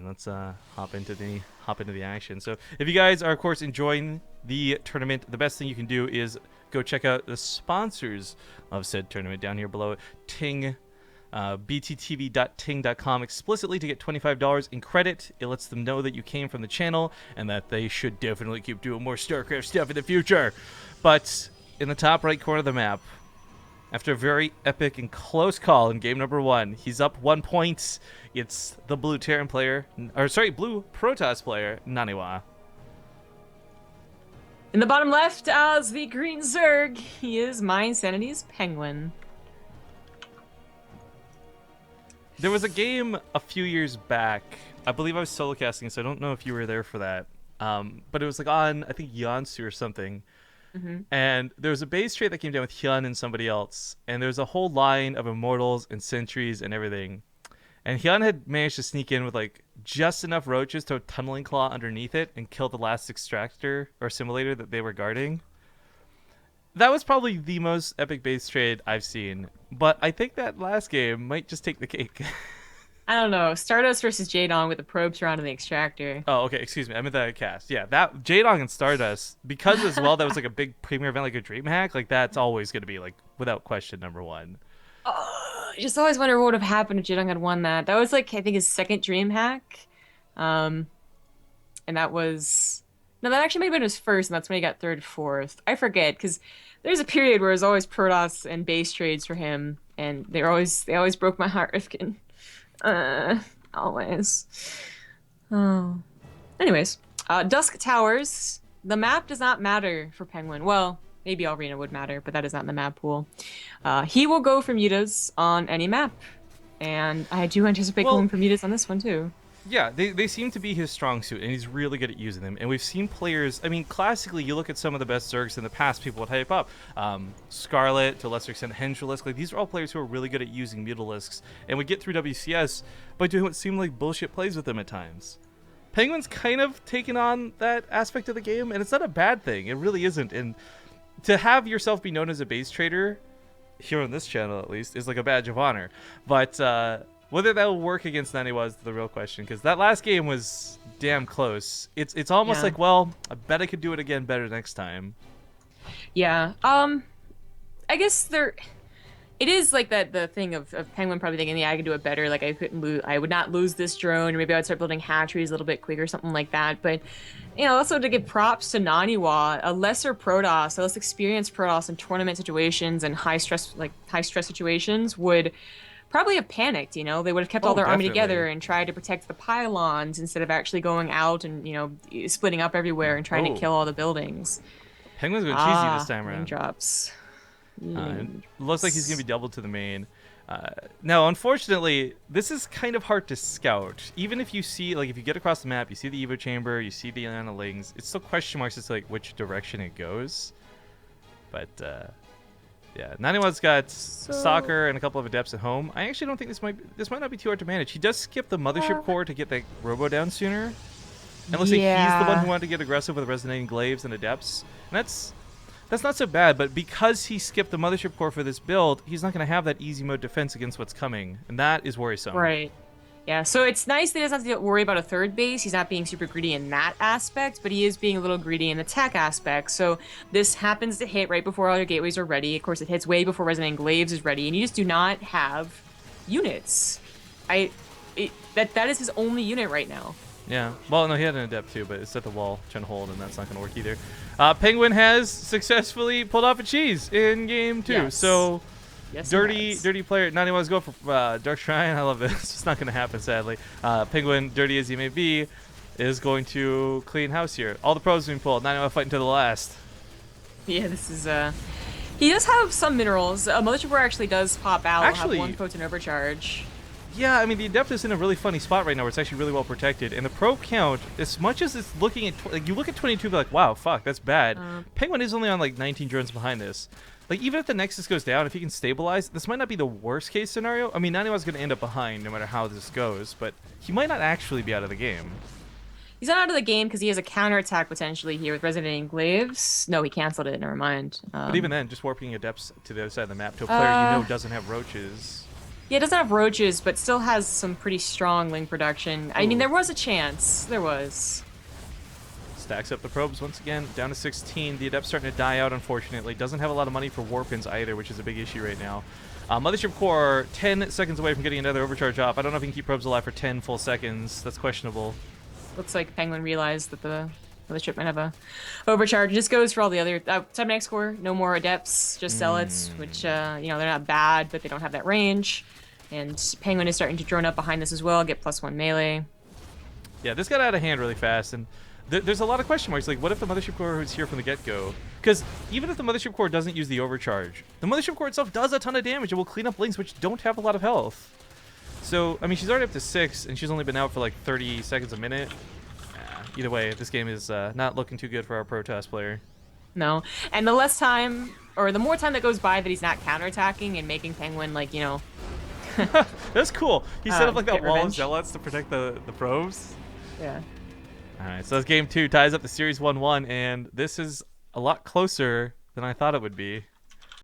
And let's hop into the action. So if you guys are, of course, enjoying the tournament, the best thing you can do is go check out the sponsors of said tournament down here below. Ting, bttv.ting.com explicitly to get $25 in credit. It lets them know that you came from the channel and that they should definitely keep doing more StarCraft stuff in the future. But in the top right corner of the map, after a very epic and close call in game number 1, he's up 1 point. It's the blue Terran player, blue Protoss player, NaNiwa. In the bottom left, as the green Zerg, he is my Insanity's PengWin. There was a game a few years back. I believe I was solo casting, so I don't know if you were there for that. But it was like on, I think, Yansu or something. Mm-hmm. And there was a base trade that came down with Hyun and somebody else. And there was a whole line of Immortals and Sentries and everything. And Hyun had managed to sneak in with like just enough roaches to a tunneling claw underneath it and kill the last extractor or simulator that they were guarding. That was probably the most epic base trade I've seen. But I think that last game might just take the cake. I don't know. Stardust versus Jadong with the probe surrounding the extractor. Oh, okay. Excuse me. I meant that cast. Yeah, that Jadong and Stardust, because as well that was like a big premier event, like a DreamHack. Like that's always going to be like without question #1. I just always wonder what would have happened if Jadong had won that. That was like I think his second DreamHack, and that was no, that actually might have been his first, and that's when he got third, fourth. I forget because there's a period where it was always Protoss and base trades for him, and they always broke my heart, Rifkin. Always. Oh. Anyways, Dusk Towers. The map does not matter for PengWin. Well, maybe Arena would matter, but that is not in the map pool. He will go for mutas on any map, and I do anticipate going for mutas on this one too. Yeah, they seem to be his strong suit, and he's really good at using them. And we've seen players, I mean, classically, you look at some of the best Zergs in the past, people would hype up. Scarlet, to a lesser extent, Hendralisk. Like, these are all players who are really good at using Mutalisks, and would get through WCS by doing what seemed like bullshit plays with them at times. PengWin's kind of taken on that aspect of the game, and it's not a bad thing. It really isn't. And to have yourself be known as a base trader, here on this channel at least, is like a badge of honor. But, whether that will work against NaNiwa is the real question, because that last game was damn close. It's almost like, well, I bet I could do it again better next time. Yeah. I guess it is like that the thing of PengWin probably thinking, yeah, I could do it better. Like I would not lose this drone, or maybe I would start building hatcheries a little bit quicker, something like that. But you know, also to give props to NaNiwa, a lesser Protoss, a less experienced Protoss in tournament situations and high stress situations would probably have panicked, you know? They would have kept all their army together and tried to protect the pylons instead of actually going out and, you know, splitting up everywhere and trying to kill all the buildings. PengWin's going cheesy this time around. Drops. Looks like he's going to be doubled to the main. Now, unfortunately, this is kind of hard to scout. Even if you see, like, if you get across the map, you see the Evo Chamber, you see the Analings, it's still question marks as to, like, which direction it goes. But, yeah, NaNiwa's got Soccer and a couple of Adepts at home. I actually don't think this might not be too hard to manage. He does skip the Mothership Core to get the Robo down sooner. And looks like he's the one who wanted to get aggressive with Resonating Glaives and Adepts. And that's not so bad, but because he skipped the Mothership Core for this build, he's not going to have that easy mode defense against what's coming. And that is worrisome. Right. Yeah, so it's nice that he doesn't have to worry about a third base. He's not being super greedy in that aspect, but he is being a little greedy in the tech aspect. So this happens to hit right before all your gateways are ready. Of course, it hits way before Resonating Glaives is ready, and you just do not have units. That is his only unit right now. Yeah. Well, no, he had an Adept too, but it's at the wall trying to hold, and that's not going to work either. PengWin has successfully pulled off a cheese in game 2. Yes. So... Yes, dirty player. NaNiwa's go for Dark Shrine. I love this. It's not going to happen, sadly. PengWin, dirty as he may be, is going to clean house here. All the pros being pulled. NaNiwa fighting to the last. Yeah, this is he does have some minerals. Mothership Core actually does pop out. Actually, have 1 potent overcharge. Yeah, I mean, the Adept is in a really funny spot right now where it's actually really well protected. And the probe count, as much as it's looking at... like, you look at 22 and be like, wow, fuck, that's bad. PengWin is only on, like, 19 drones behind this. Like, even if the Nexus goes down, if he can stabilize, this might not be the worst case scenario. I mean, NaNiwa's going to end up behind no matter how this goes, but he might not actually be out of the game. He's not out of the game because he has a counterattack potentially here with Resonating Glaives. No, he canceled it. Never mind. But even then, just warping Adepts to the other side of the map to a player you know doesn't have roaches. Yeah, it doesn't have roaches, but still has some pretty strong Ling production. I mean, Ooh. there was a chance. There was. Stacks up the probes once again, down to 16. The Adept's starting to die out, unfortunately. Doesn't have a lot of money for warpins either, which is a big issue right now. Mothership Core, 10 seconds away from getting another overcharge off. I don't know if he can keep probes alive for 10 full seconds. That's questionable. Looks like PengWin realized that the ship might have a overcharge. Just goes for all the other 7x core. No more adepts, just zealots, which you know, they're not bad, but they don't have that range. And PengWin is starting to drone up behind this as well, get +1 melee. Yeah, this got out of hand really fast, and there's a lot of question marks. Like, what if the Mothership Core was here from the get-go? Because even if the Mothership Core doesn't use the overcharge, the Mothership Core itself does a ton of damage and will clean up links which don't have a lot of health. So, I mean, she's already up to 6, and she's only been out for like 30 seconds a minute. Either way, this game is not looking too good for our Protoss player. No. And the less time, or the more time that goes by that he's not counterattacking and making PengWin, like, you know... That's cool. He set up like that get wall of revenge. zealots to protect the probes. Yeah. All right, so that's game 2, ties up the series 1-1, and this is a lot closer than I thought it would be.